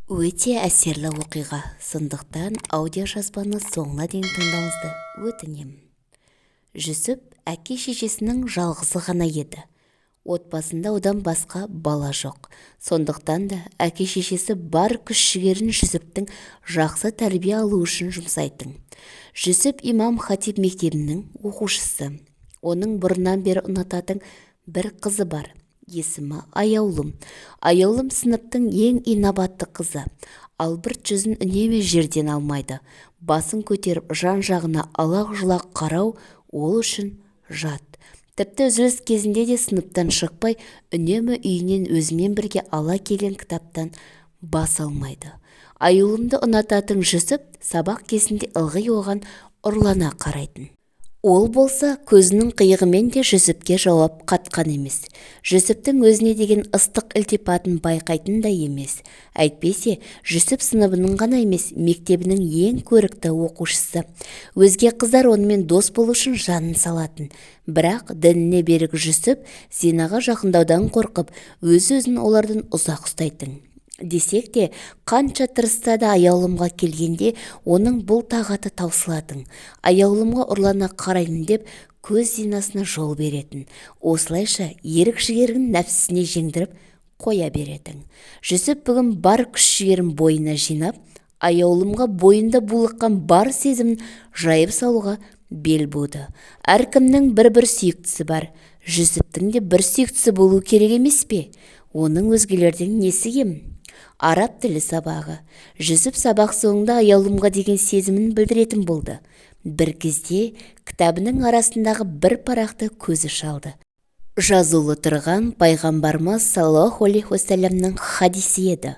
Өте әсерлі оқиға, сондықтан аудиожазбаны соңына дейін тыңдауыңызды өтінемін. Жүсіп әке-шешесінің жалғызы ғана еді. Отбасында одан басқа бала жоқ. Сондықтан да әке-шешесі бар күш-жігерін Жүсіптің жақсы тәрбие алу үшін жұмсайтын. Жүсіп имам хатиб мектебінің оқушысы. Оның бұрыннан бері ұнататын бір қызы бар. Есімі Аяулым. Аяулым сыныптың ең инабатты қызы. Албырт жүзін үнемі жерден алмайды. Басын көтеріп жан-жағына алақ-жұлақ қарау ол үшін жат. Тіпті үзіліс кезінде де сыныптан шықпай, үнемі үйінен өзімен бірге ала келген кітаптан бас алмайды. Аяулымды ұнататын Жүсіп сабақ кезінде ылғи оған ұрлана қарайтын. Ол болса көзінің қиығымен де Жүсіпке жауап қатқан емес. Жүсіптің өзіне деген ыстық ілтипатын байқайтын да емес. Әйтпесе, Жүсіп сыныбының ғана емес, мектебінің ең көрікті оқушысы. Өзге қыздар онымен дос болу үшін жанын салатын. Бірақ дініне берік Жүсіп зинаға жақындаудан қорқып, өз-өзін олардан ұзақ ұстайтын. Десек те, қанша тырысса да Аяулымға келгенде оның бұл тағаты таусылатын. Аяулымға ұрлана қараймын деп көз зинасына жол беретін. Осылайша ерік-жігерін нәпсісіне жеңдіріп қоя беретін. Жүсіп бүгін бар күш-жігерін бойына жинап, Аяулымға бойында булыққан бар сезімін жайып салуға бел буды. Әркімнің бір-бір сүйіктісі бар. Жүсіптің де бір сүйіктісі болу керек емес пе? Оның өзгелерден несі кем? Араб тілі сабағы. Жүсіп сабақ соңында Аяулымға деген сезімін білдіретін болды. Бір кезде кітабының арасындағы бір парақты көзі шалды. Жазулы тұрған пайғамбарымыз саллаллаху алейхи уассаламның хадисі еді.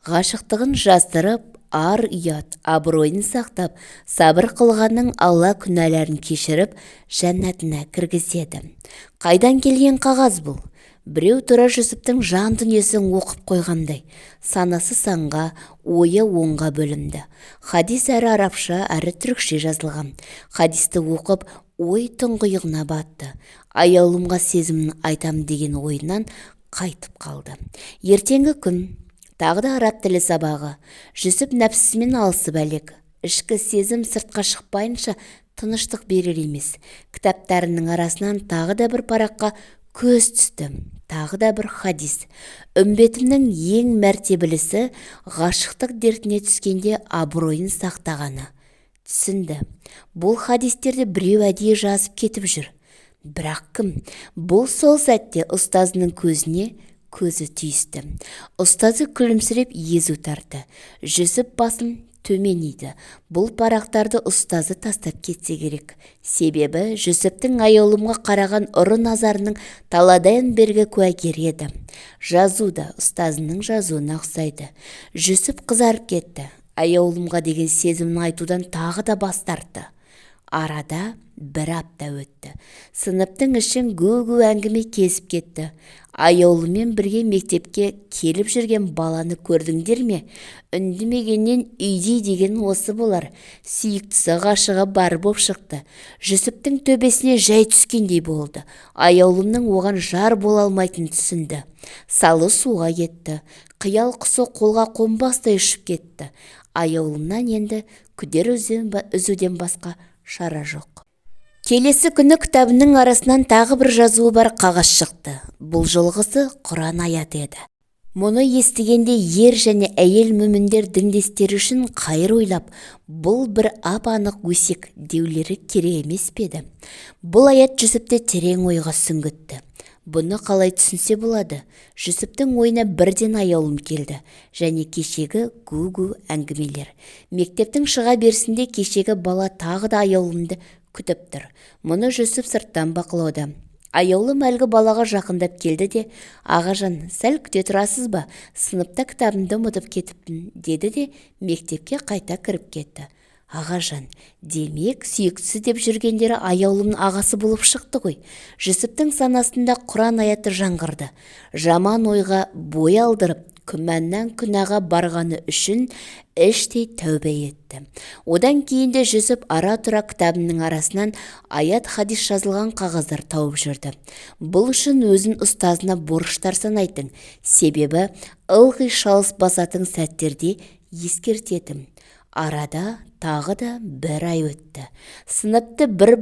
Ғашықтығын жасырып, ар-ұят, абыройын сақтап, сабыр қылғанның Алла күнәларын кешіріп, жәннатына кіргізеді. Қайдан келген қағаз бұл? Біреу тұра Жүсіптің жан дүниесін оқып қойғандай. Санасы санға, ойы оңға бөлімді. Хадис әрі арабша, әрі түрікше жазылған. Хадисті оқып, ой тұңғиығына батты. Аяулымға сезімін айтам деген ойынан қайтып қалды. Ертеңгі күн, тағы да араб тілі сабағы. Жүсіп нәпсісімен алысып әлек. Ішкі сезім сыртқа шықпайынша тыныштық берер емес. Кітаптарының арасынан тағы да бір параққа көз түсті. Тағы да бір хадис. Үмбетімнің ең мәртебелісі ғашықтық дертіне түскенде абыройын сақтағаны. Түсінді. Бұл хадистерді біреу әдейі жазып кетіп жүр. Бірақ кім? Бұл сол сәтте ұстазының көзіне көзі түйісті. Ұстазы күлімсіреп езу тартты. Жүсіп басын төменейді. Бұл парақтарды ұстазы тастап кетсе керек. Себебі Жүсіптің Аяулымға қараған ұры назарының таладайын бергі куәгер еді. Жазу да ұстазының жазуына ұқсайды. Жүсіп қызарып кетті. Аяулымға деген сезімін айтудан тағы да бас тартты. Арада бір апта өтті. Сыныптың ішін гу-гу әңгіме кезіп кетті. Аяулыммен бірге мектепке келіп жүрген баланы көрдіңдер ме? Үндемегеннен үйдей деген осы болар. Сүйіктісі ғашығы бар боп шықты. Жүсіптің төбесіне жай түскендей болды. Аяулымның оған жар бола алмайтын түсінді. Салы суға кетті. Қиял құсы қолға қонбастай ұшып кетті. Аяулымнан енді күдер үзуден басқа шара жоқ. Келесі күні кітабының арасынан тағы бір жазуы бар қағаз шықты. Бұл жолғысы Құран аяты еді. Мұны естігенде ер және әйел мүміндер діндестері үшін қайыр ойлап, бұл бір ап-анық өсек деулері керек емес пе еді. Бұл аят Жүсіпті терең ойға сүңгітті. Бұны қалай түсінсе болады? Жүсіптің ойына бірден Аяулым келді. Және кешегі гу-гу әңгімелер. Мектептің шыға берісінде кешегі бала тағы да Аяулымды күтіп тұр. Мұны Жүсіп сырттан бақылауда. Аяулым әлгі балаға жақындап келді де, «Ағажан, сәл күте тұрасыз ба? Сыныпта кітабымды ұмытып кетіппін», деді де мектепке қайта кіріп кетті. Ағажан, демек сүйіктісі деп жүргендері Аяулымның ағасы болып шықты ғой. Жүсіптің санасында Құран аяты жаңғырды. Жаман ойға бой алдырып, күмәннан күнәға барғаны үшін іштей тәубе етті. Одан кейін де Жүсіп ара-тұра кітабының арасынан аят хадис жазылған қағаздар тауып жүрді. Бұл үшін өзін ұстазына борыштар санайтын, себебі ылғи шалыс басатын сәттерде ескертетін. Арада тағы да бір ай өтті. Сыныпты бір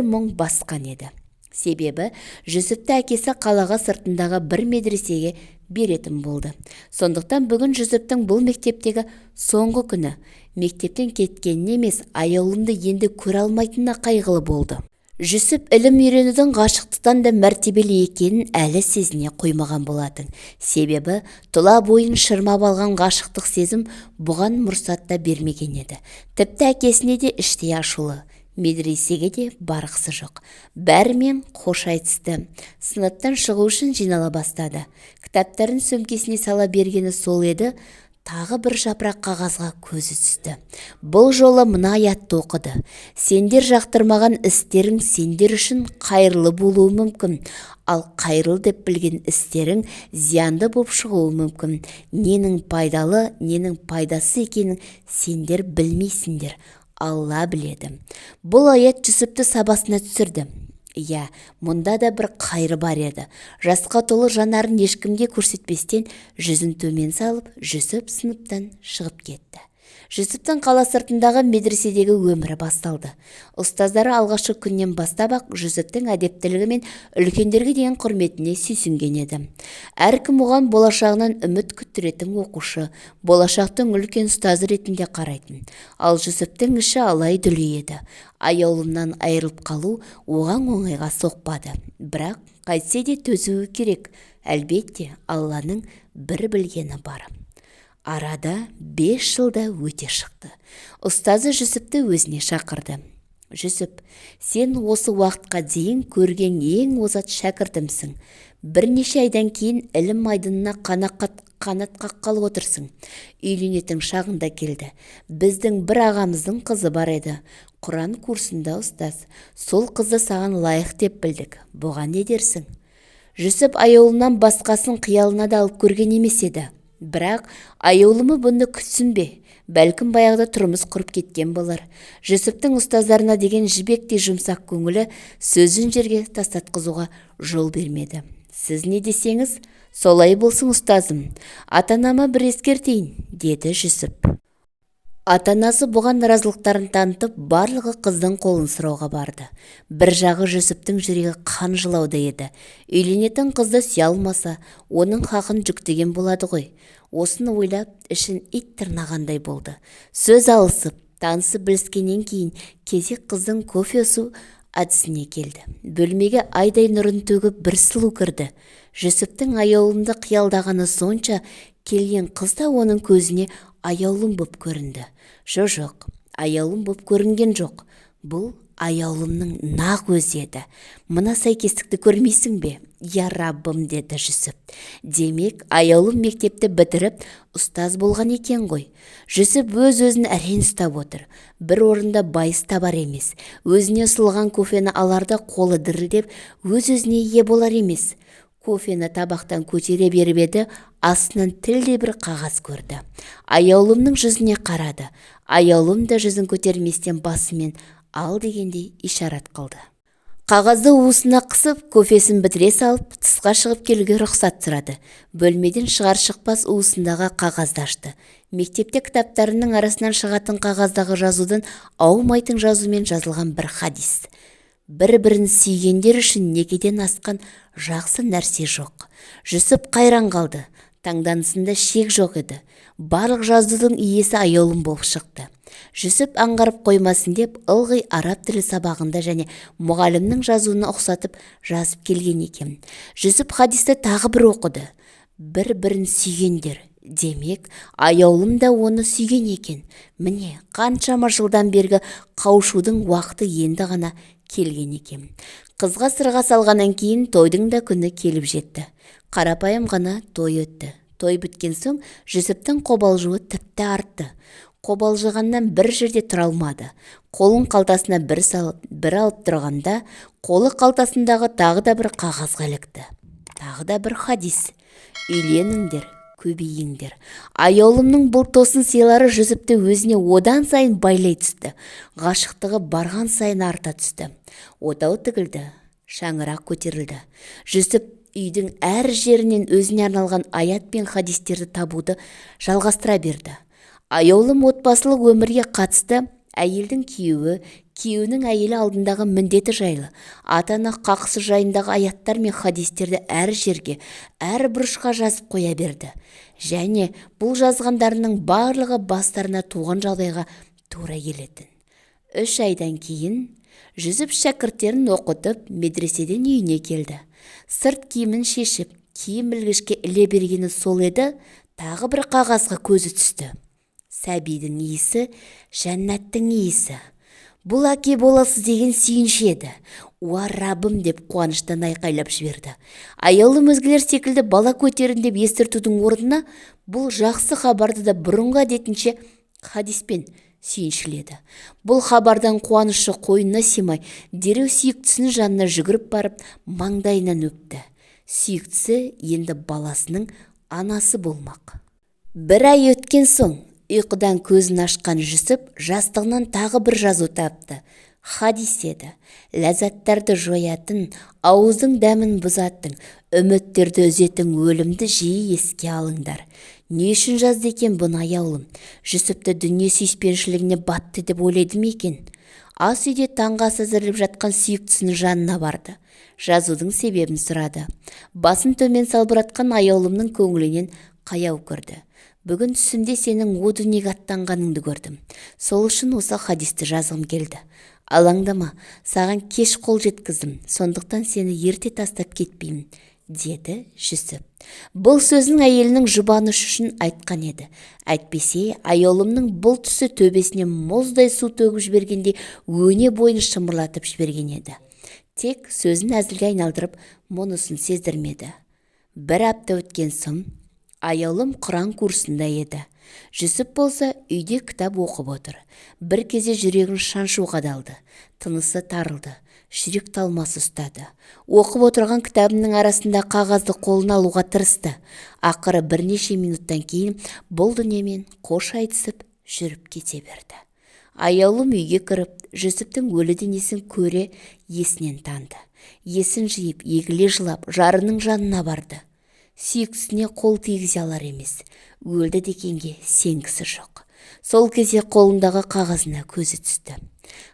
мұң басқан еді. Себебі Жүсіпті әкесі қалаға сыртындағы бір медресеге беретін болды. Сондықтан бүгін Жүсіптің бұл мектептегі соңғы күні. Мектептен кеткеніне емес, аяулымды енді көре алмайтынына қайғылы болды. Жүсіп ілім үйренудің ғашықтықтан да мәртебелі екенін әлі сезіне қоймаған болатын. Себебі тұла бойын шырмап алған ғашықтық сезім бұған мұрсат та бермеген еді. Тіпті әкесіне де іштей ашулы. Медресеге де барғысы жоқ. Бәрімен қош айтысты. Сыныптан шығу үшін жинала бастады. Кітаптарын сөмкесіне сала бергені сол еді, тағы бір жапырақ қағазға көзі түсті. Бұл жолы мына аятты оқыды. Сендер жақтырмаған істерің сендер үшін қайырлы болуы мүмкін. Ал қайырлы деп білген істерің зиянды болып шығуы мүмкін. Ненің пайдалы, ненің пайдасыз екенін сендер білмейсіңдер. Алла біледі. Бұл аят Жүсіпті сабасына түсірді. Иә, мұнда да бір қайры бар еді. Жасқа толы жанарын ешкімге көрсетпестен жүзін төмен салып, Жүсіп сыныптан шығып кетті. Жүсіптің қала сыртындағы медреседегі өмірі басталды. Ұстаздары алғашқы күннен бастап-ақ Жүсіптің әдептілігі мен үлкендерге деген құрметіне сүйсінген еді. Әркім оған болашағынан үміт күттіретін оқушы, болашақтың үлкен ұстазы ретінде қарайтын. Ал Жүсіптің іші алай-дүлей еді. Аяулымнан айырылып қалу оған оңайға соқпады. Бірақ қайтсе де төзуі керек. Әлбетте, Алланың бір білгені бар. Арада 5 жылда өте шықты. Ұстазы Жүсіпті өзіне шақырды. Жүсіп, сен осы уақытқа дейін көрген ең озат шәкіртімсің. Бірнеше айдан кейін ілім айдынына қанат қаққалы отырсың. Үйленетін шағында келді. Біздің бір ағамыздың қызы бар еді. Құран курсында ұстаз. Сол қызды саған лайық деп білдік. Бұған не дерсің? Жүсіп аяулынан басқасын қиялына да алып көрген емес еді. Бірақ аяулымы бұны күтсін бе? Бәлкім баяғыда тұрмыс құрып кеткен болар. Жүсіптің ұстаздарына деген жібектей жұмсақ көңілі сөзін жерге тастатқызуға жол бермеді. Сіз не десеңіз, солай болсын ұстазым. Ата-анама бір ескертейін, деді Жүсіп. Ата-анасы бұған наразылықтарын танытып, барлығы қыздың қолын сұрауға барды. Бір жағы Жүсіптің жүрегі қан жылауда еді. Үйленетін қызды сүйе алмаса, оның хақын жүктеген болады ғой. Осыны ойлап, ішін ит тырнағандай болды. Сөз алысып, танысып біліскеннен кейін кезек қыздың кофе су әдісіне келді. Бөлмеге айдай нұрын төгіп бір сұлу кірді. Жүсіптің аяулымды қиялдағаны сонша, келген қыз да оның көзіне аяулым боп көрінді. Жоқ, аяулым боп көрінген жоқ. Бұл аяулымның нақ өзі еді. Мына сәйкестікті көрмейсің бе? Я Раббым, деді Жүсіп. Демек, аяулым мектепті бітіріп, ұстаз болған екен ғой. Жүсіп өз-өзін әрен ұстап отыр. Бір орында байыз табар емес. Өзіне ұсынылған кофені аларда қолы дірілдеп, өз-өзіне ие болар емес. Кофені табақтан көтере беріп еді, астынан тілдей бір қағаз көрді. Аяулымның жүзіне қарады. Аяулым да жүзін көтерместен басымен ал дегендей ишарат қылды. Қағазды уысына қысып, кофесін бітіре салып, тысқа шығып келуге рұқсат сұрады. Бөлмеден шығар-шықпас уысындағы қағазды ашты. Мектепте кітаптарының арасынан шығатын қағаздағы жазудан аумайтын жазумен жазылған бір хадис. Бір-бірін сүйгендер үшін некеден асқан жақсы нәрсе жоқ. Жүсіп қайран қалды. Таңданысында шек жоқ еді. Барлық жазудың иесі аяулым болып шықты. Жүсіп аңғарып қоймасын деп ылғи араб тілі сабағында және мұғалімнің жазуына ұқсатып жазып келген екен. Жүсіп хадисті тағы бір оқыды. Бір-бірін сүйгендер. Демек, аяулым да оны сүйген екен. Міне, қаншама жылдан бергі қауышудың уақыты енді ғана келген екен. Қызға сырға салғаннан кейін тойдың да күні келіп жетті. Қарапайым ғана той өтті. Той біткен соң Жүсіптің қобалжуы тіпті артты. Қобалжығаннан бір жерде тұра алмады. Қолын қалтасына бір салып, бір алып тұрғанда, қолы қалтасындағы тағы да бір қағазға ілікті. Тағы да бір хадис. Үйленіңдер, көбейіңдер. Аяулымның бұл тосын сыйлары Жүсіпті өзіне одан сайын байлай түсті. Ғашықтығы барған сайын арта түсті. Отау тігілді, шаңырақ көтерілді. Жүсіп үйдің әр жерінен өзіне арналған аят пен хадистерді табуды жалғастыра берді. Аяулым отбасылық өмірге қатысты әйелдің күйеуі, күйеуінің әйелі алдындағы міндеті жайлы, ата-ана қақысы жайындағы аяттар мен хадистерді әр жерге, әр бұрышқа жазып қоя берді. Және бұл жазғандарының барлығы бастарына туған жағдайға тура келетін. 3 айдан кейін Жүсіп шәкірттерін оқытып, медреседен үйіне келді. Сырт киімін шешіп, киім ілгішке іле бергені сол еді, тағы бір қағазға көзі түсті. Сәбидің иісі, жәннаттың иісі. Бұл әке боласыз деген сүйінші еді. Уа Раббым деп қуаныштан айқайлап жіберді. Аяулым өзгелер секілді бала көтерін деп естіртудің орнына бұл жақсы хабарды да бұрынғы әдетінше хадиспен сүйіншіледі. Бұл хабардан қуанышы қойнына симай, дереу сүйіктісінің жанына жүгіріп барып, маңдайынан өпті. Сүйіктісі енді баласының анасы болмақ. 1 ай өткен соң ұйқыдан көзін ашқан Жүсіп жастығынан тағы бір жазу тапты. Хадис еді. Ләззаттарды жоятын, ауыздың дәмін бұзатын, үміттерді үзетін өлімді жиі еске алыңдар. Не үшін жазды екен бұны аяулым? Жүсіпті дүние сүйіспеншілігіне батты деп ойлайды ма екен? Ас үйде таңғы ас әзірлеп жатқан сүйіктісінің жанына барды. Жазудың себебін сұрады. Басын төмен салбыратқан аяулымның көңілінен қаяу көрді. Бүгін түсімде сенің о дүниеге аттанғаныңды көрдім. Сол үшін осы хадисті жазғым келді. Алаңдама, саған кеш қол жеткіздім, сондықтан сені ерте тастап кетпеймін, деді Жүсіп. Бұл сөзін әйелінің жұбанышы үшін айтқан еді. Әйтпесе, аяулымның бұл түсі төбесіне мұздай су төгіп жібергенде өне бойын шымырлатып жіберген еді. Тек сөзін әзілге айналдырып, мұнысын сездірмеді. 1 апта өткен соң, аяулым Құран курсында еді. Жүсіп болса үйде кітап оқып отыр. Бір кезде жүрегін шаншуға далды. Тынысы тарылды. Жүрек талмасы ұстады. Оқып отырған кітабының арасында қағазды қолына алуға тырысты. Ақыры бірнеше минуттан кейін бұл дүниемен қош айтысып жүріп кете берді. Аяулым үйге кіріп, Жүсіптің өлі денесін көре есінен танды. Есін жиып, егіле жылап, жарының жанына барды. Сүйіктісіне қол тигізе алар емес. Өлді дегенге сенгісі жоқ. Сол кезде қолындағы қағазына көзі түсті.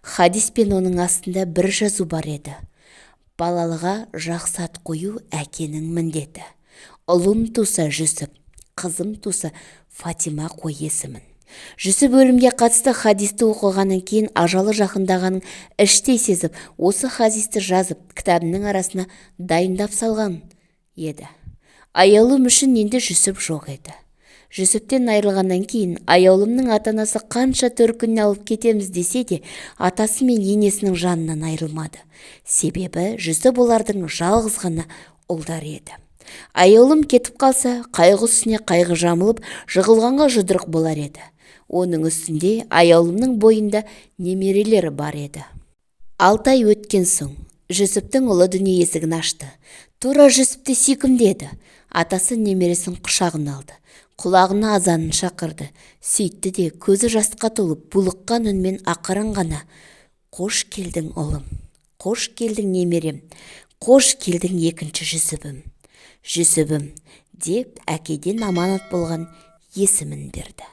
Хадис пен оның астында бір жазу бар еді. Балалыға жақсы ат қою әкенің міндеті. Ұлым туса Жүсіп, қызым туса Фатима қой есімін. Жүсіп өлімге қатысты хадисті оқығаннан кейін ажалы жақындағанын іштей сезіп, осы хадисті жазып, кітабының арасына дайындап салған еді. Аяулым үшін енді Жүсіп жоқ еді. Жүсіптен айырылғаннан кейін аяулымның ата-анасы қанша төркініне алып кетеміз десе де, атасы мен енесінің жанынан айырылмады. Себебі Жүсіп олардың жалғыз ғана ұлдары еді. Аяулым кетіп қалса, қайғы үстіне қайғы жамылып, жығылғанға жұдырық болар еді. Оның үстінде аяулымның бойында немерелері бар еді. 6 ай өткен соң, Жүсіптің ұлы дүние есігін ашты. Тура Жүсіпті сүйкімдеді. Атасы немересін құшағына алды. Құлағына азанын шақырды. Сөйтті де көзі жасқа толып, булыққан үнмен ақырын ғана: «Қош келдің ұлым, қош келдің немерем, қош келдің екінші Жүсібім, Жүсібім», деп әкеден аманат болған есімін берді.